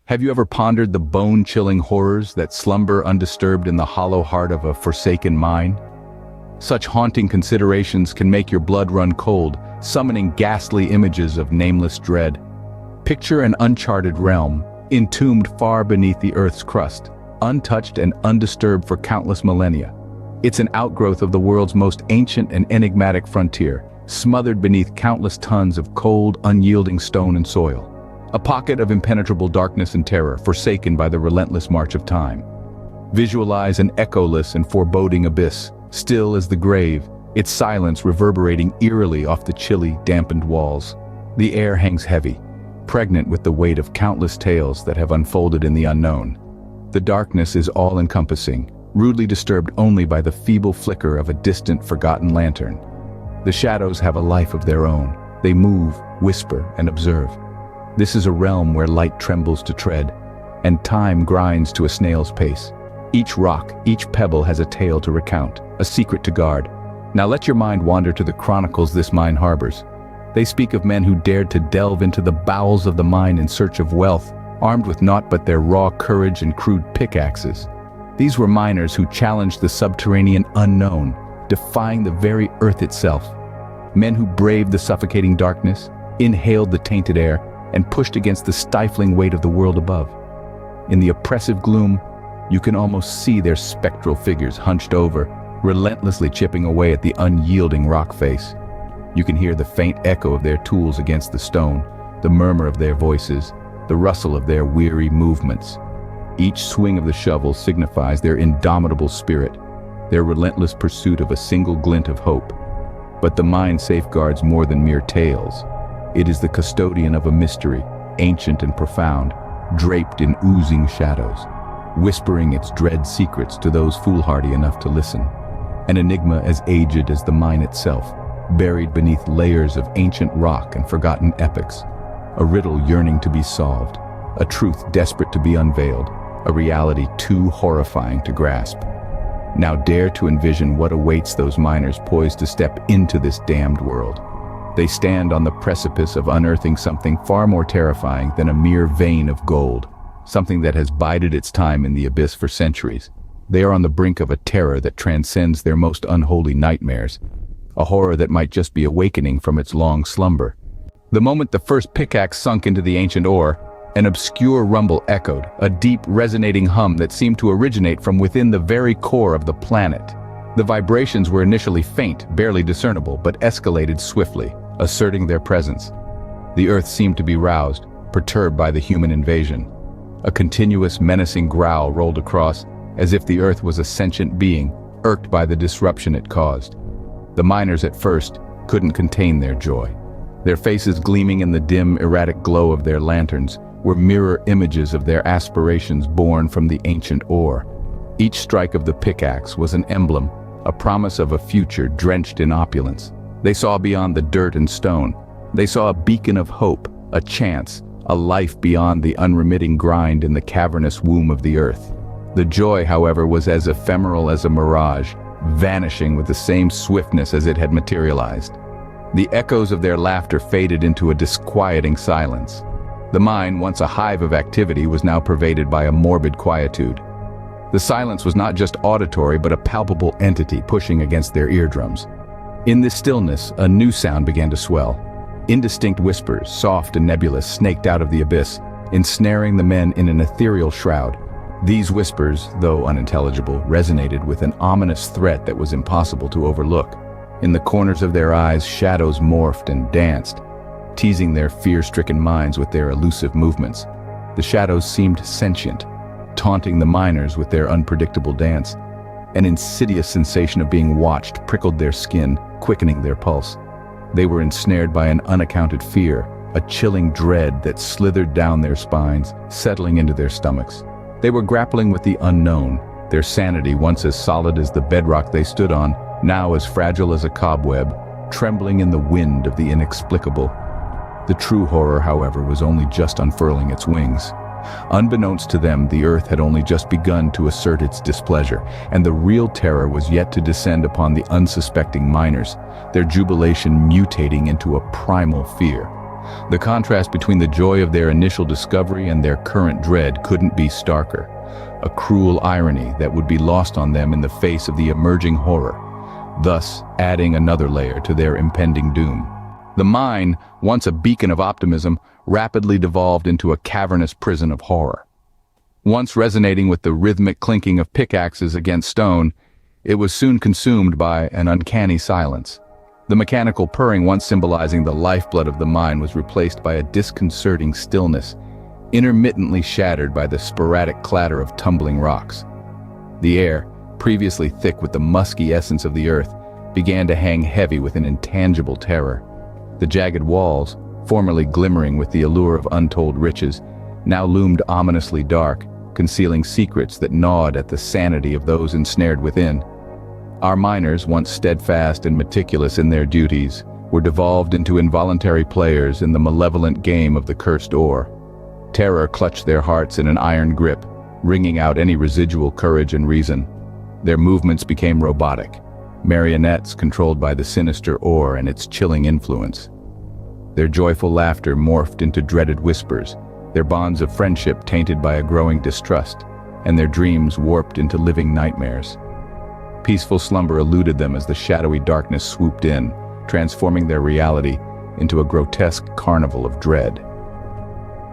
Have you ever pondered the bone-chilling horrors that slumber undisturbed in the hollow heart of a forsaken mine? Such haunting considerations can make your blood run cold, summoning ghastly images of nameless dread. Picture an uncharted realm, entombed far beneath the Earth's crust, untouched and undisturbed for countless millennia. It's an outgrowth of the world's most ancient and enigmatic frontier, smothered beneath countless tons of cold, unyielding stone and soil. A pocket of impenetrable darkness and terror, forsaken by the relentless march of time. Visualize an echoless and foreboding abyss, still as the grave, its silence reverberating eerily off the chilly, dampened walls. The air hangs heavy, pregnant with the weight of countless tales that have unfolded in the unknown. The darkness is all-encompassing, rudely disturbed only by the feeble flicker of a distant, forgotten lantern. The shadows have a life of their own. They move, whisper, and observe. This is a realm where light trembles to tread, and time grinds to a snail's pace. Each rock, each pebble has a tale to recount, a secret to guard. Now let your mind wander to the chronicles this mine harbors. They speak of men who dared to delve into the bowels of the mine in search of wealth, armed with naught but their raw courage and crude pickaxes. These were miners who challenged the subterranean unknown, defying the very earth itself. Men who braved the suffocating darkness, inhaled the tainted air, and pushed against the stifling weight of the world above. In the oppressive gloom, you can almost see their spectral figures hunched over, relentlessly chipping away at the unyielding rock face. You can hear the faint echo of their tools against the stone, the murmur of their voices, the rustle of their weary movements. Each swing of the shovel signifies their indomitable spirit, their relentless pursuit of a single glint of hope. But the mine safeguards more than mere tales. It is the custodian of a mystery, ancient and profound, draped in oozing shadows, whispering its dread secrets to those foolhardy enough to listen. An enigma as aged as the mine itself, buried beneath layers of ancient rock and forgotten epics. A riddle yearning to be solved, a truth desperate to be unveiled, a reality too horrifying to grasp. Now dare to envision what awaits those miners poised to step into this damned world. They stand on the precipice of unearthing something far more terrifying than a mere vein of gold, something that has bided its time in the abyss for centuries. They are on the brink of a terror that transcends their most unholy nightmares, a horror that might just be awakening from its long slumber. The moment the first pickaxe sunk into the ancient ore, an obscure rumble echoed, a deep, resonating hum that seemed to originate from within the very core of the planet. The vibrations were initially faint, barely discernible, but escalated swiftly, asserting their presence. The earth seemed to be roused, perturbed by the human invasion. A continuous, menacing growl rolled across, as if the earth was a sentient being, irked by the disruption it caused. The miners at first couldn't contain their joy. Their faces gleaming in the dim, erratic glow of their lanterns were mirror images of their aspirations born from the ancient ore. Each strike of the pickaxe was an emblem, a promise of a future drenched in opulence. They saw beyond the dirt and stone. They saw a beacon of hope, a chance, a life beyond the unremitting grind in the cavernous womb of the earth. The joy, however, was as ephemeral as a mirage, vanishing with the same swiftness as it had materialized. The echoes of their laughter faded into a disquieting silence. The mine, once a hive of activity, was now pervaded by a morbid quietude. The silence was not just auditory, but a palpable entity pushing against their eardrums. In this stillness, a new sound began to swell. Indistinct whispers, soft and nebulous, snaked out of the abyss, ensnaring the men in an ethereal shroud. These whispers, though unintelligible, resonated with an ominous threat that was impossible to overlook. In the corners of their eyes, shadows morphed and danced, teasing their fear-stricken minds with their elusive movements. The shadows seemed sentient, taunting the miners with their unpredictable dance. An insidious sensation of being watched prickled their skin, quickening their pulse. They were ensnared by an unaccounted fear, a chilling dread that slithered down their spines, settling into their stomachs. They were grappling with the unknown, their sanity once as solid as the bedrock they stood on, now as fragile as a cobweb, trembling in the wind of the inexplicable. The true horror, however, was only just unfurling its wings. Unbeknownst to them, the earth had only just begun to assert its displeasure, and the real terror was yet to descend upon the unsuspecting miners, their jubilation mutating into a primal fear. The contrast between the joy of their initial discovery and their current dread couldn't be starker. A cruel irony that would be lost on them in the face of the emerging horror, thus adding another layer to their impending doom. The mine, once a beacon of optimism, rapidly devolved into a cavernous prison of horror. Once resonating with the rhythmic clinking of pickaxes against stone, it was soon consumed by an uncanny silence. The mechanical purring once symbolizing the lifeblood of the mine was replaced by a disconcerting stillness, intermittently shattered by the sporadic clatter of tumbling rocks. The air, previously thick with the musky essence of the earth, began to hang heavy with an intangible terror. The jagged walls, formerly glimmering with the allure of untold riches, now loomed ominously dark, concealing secrets that gnawed at the sanity of those ensnared within. Our miners, once steadfast and meticulous in their duties, were devolved into involuntary players in the malevolent game of the cursed ore. Terror clutched their hearts in an iron grip, wringing out any residual courage and reason. Their movements became robotic, marionettes controlled by the sinister ore and its chilling influence. Their joyful laughter morphed into dreaded whispers, their bonds of friendship tainted by a growing distrust, and their dreams warped into living nightmares. Peaceful slumber eluded them as the shadowy darkness swooped in, transforming their reality into a grotesque carnival of dread.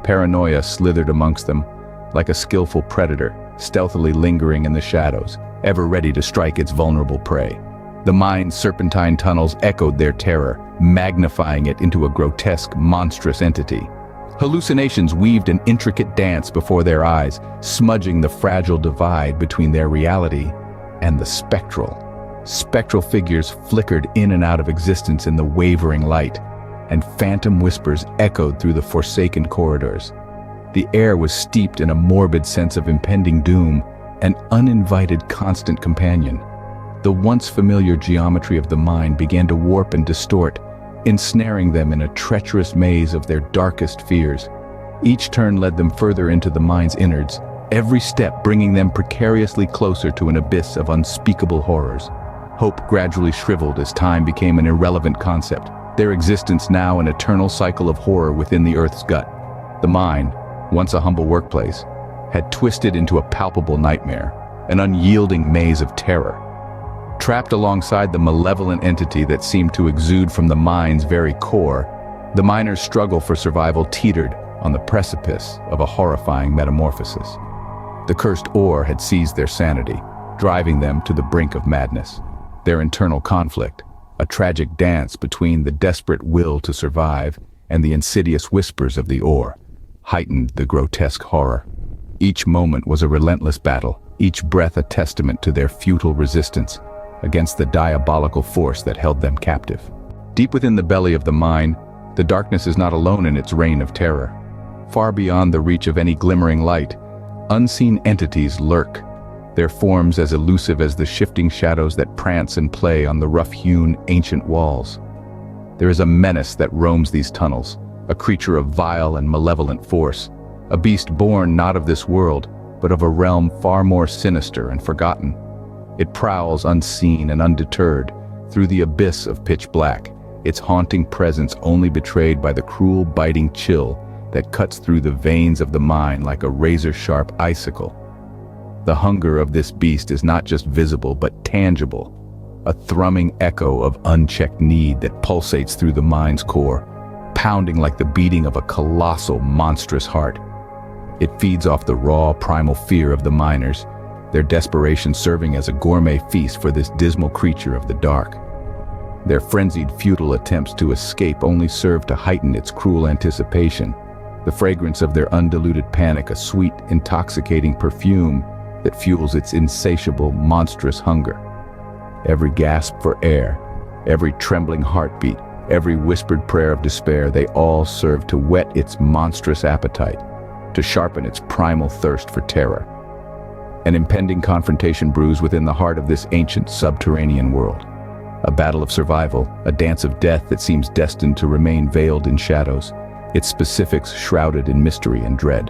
Paranoia slithered amongst them, like a skillful predator, stealthily lingering in the shadows, ever ready to strike its vulnerable prey. The mine's serpentine tunnels echoed their terror, magnifying it into a grotesque, monstrous entity. Hallucinations weaved an intricate dance before their eyes, smudging the fragile divide between their reality and the spectral. Spectral figures flickered in and out of existence in the wavering light, and phantom whispers echoed through the forsaken corridors. The air was steeped in a morbid sense of impending doom, an uninvited constant companion. The once familiar geometry of the mine began to warp and distort, ensnaring them in a treacherous maze of their darkest fears. Each turn led them further into the mine's innards, every step bringing them precariously closer to an abyss of unspeakable horrors. Hope gradually shriveled as time became an irrelevant concept, their existence now an eternal cycle of horror within the earth's gut. The mine, once a humble workplace, had twisted into a palpable nightmare, an unyielding maze of terror. Trapped alongside the malevolent entity that seemed to exude from the mine's very core, the miners' struggle for survival teetered on the precipice of a horrifying metamorphosis. The cursed ore had seized their sanity, driving them to the brink of madness. Their internal conflict, a tragic dance between the desperate will to survive and the insidious whispers of the ore, heightened the grotesque horror. Each moment was a relentless battle, each breath a testament to their futile resistance against the diabolical force that held them captive. Deep within the belly of the mine, the darkness is not alone in its reign of terror. Far beyond the reach of any glimmering light, unseen entities lurk, their forms as elusive as the shifting shadows that prance and play on the rough-hewn ancient walls. There is a menace that roams these tunnels, a creature of vile and malevolent force, a beast born not of this world, but of a realm far more sinister and forgotten. It prowls unseen and undeterred through the abyss of pitch black, its haunting presence only betrayed by the cruel biting chill that cuts through the veins of the mine like a razor-sharp icicle. The hunger of this beast is not just visible but tangible, a thrumming echo of unchecked need that pulsates through the mine's core, pounding like the beating of a colossal, monstrous heart. It feeds off the raw, primal fear of the miners, their desperation serving as a gourmet feast for this dismal creature of the dark. Their frenzied, futile attempts to escape only serve to heighten its cruel anticipation, the fragrance of their undiluted panic a sweet, intoxicating perfume that fuels its insatiable, monstrous hunger. Every gasp for air, every trembling heartbeat, every whispered prayer of despair, they all serve to whet its monstrous appetite, to sharpen its primal thirst for terror. An impending confrontation brews within the heart of this ancient subterranean world. A battle of survival, a dance of death that seems destined to remain veiled in shadows, its specifics shrouded in mystery and dread.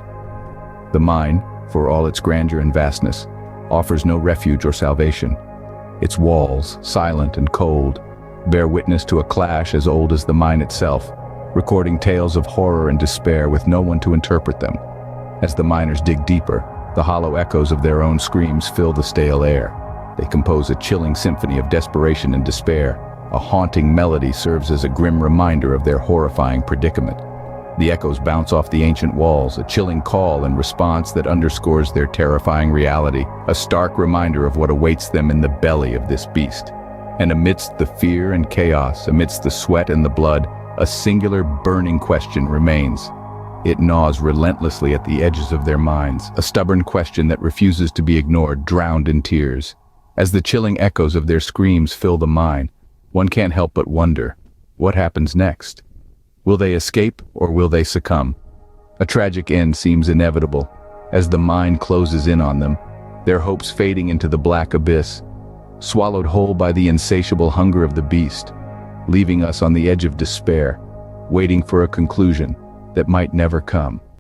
The mine, for all its grandeur and vastness, offers no refuge or salvation. Its walls, silent and cold, bear witness to a clash as old as the mine itself, recording tales of horror and despair with no one to interpret them. As the miners dig deeper, the hollow echoes of their own screams fill the stale air. They compose a chilling symphony of desperation and despair. A haunting melody serves as a grim reminder of their horrifying predicament. The echoes bounce off the ancient walls, a chilling call and response that underscores their terrifying reality, a stark reminder of what awaits them in the belly of this beast. And amidst the fear and chaos, amidst the sweat and the blood, a singular burning question remains. It gnaws relentlessly at the edges of their minds, a stubborn question that refuses to be ignored, drowned in tears. As the chilling echoes of their screams fill the mine, one can't help but wonder, what happens next? Will they escape or will they succumb? A tragic end seems inevitable. As the mine closes in on them, their hopes fading into the black abyss, swallowed whole by the insatiable hunger of the beast, leaving us on the edge of despair, waiting for a conclusion that might never come.